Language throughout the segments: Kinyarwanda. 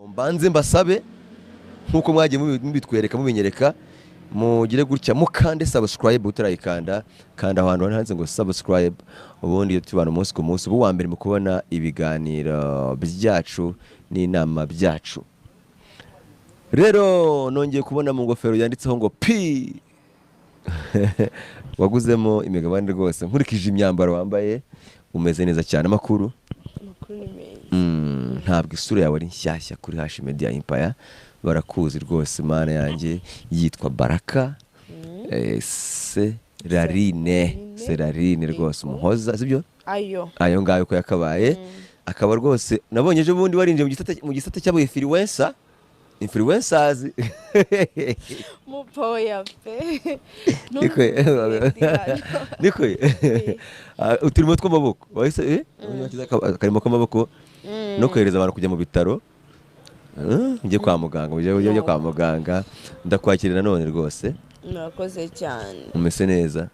mbanze mbasabe nkuko mwagiye mubitwereka mubinyereka mugire gutya mukande subscribe utarayikanda kanda ahantu handitse ngo subscribe ubundi tubana umunsi ku munsi ubu wa mbere mu kubona ibiganiro byacu n'inama byacu. Rero nongeye kubona mu ngofero yanditseho ngo P waguzemo imigabane rwose nkurikije imyambaro wambaye umeze neza cyane. Amakuru ntabwo isura yawe ari nshyashya kuri Hashi Media Empire, barakuzi rwose mana yanjye. Yitwa Baraka Serarine rwose umuhoza sibyo ayo ngayo ko yakabaye akaba rwose nabonye ejo bundi warinje mu gisata cy'abo influencers mupoya pe niko uturimo tw'amaboko wahise akarimo k'amaboko no kohereza abantu kujya mu bitaro njye kwa muganga ndakwakira none rwose. Murakoze cyane umeze neza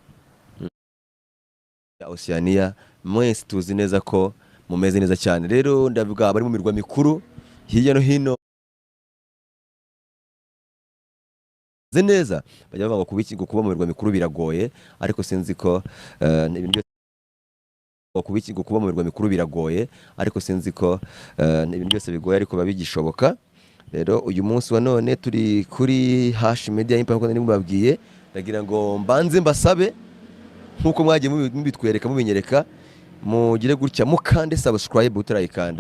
Oceania mwese tuzi neza ko mumeze neza cyane. Rero ndavuga bari mu mirwa mikuru hirya no hino neza bajya bavuga ngo kuba mu mirwa mikuru biragoye ariko sinzi ko ibintu kuba mu mirwa mikuru biragoye ariko sinzi ko ibintu byose bigoye ariko babigishoboka. Rero uyu munsi wa none turi kuri Hashi Media Empire nkuko nimubabwiye, ndagira ngo mbanze mbasabe nkuko mwagiye mubitwereka mubinyereka mugire gutya mukande subscribe utarayikanda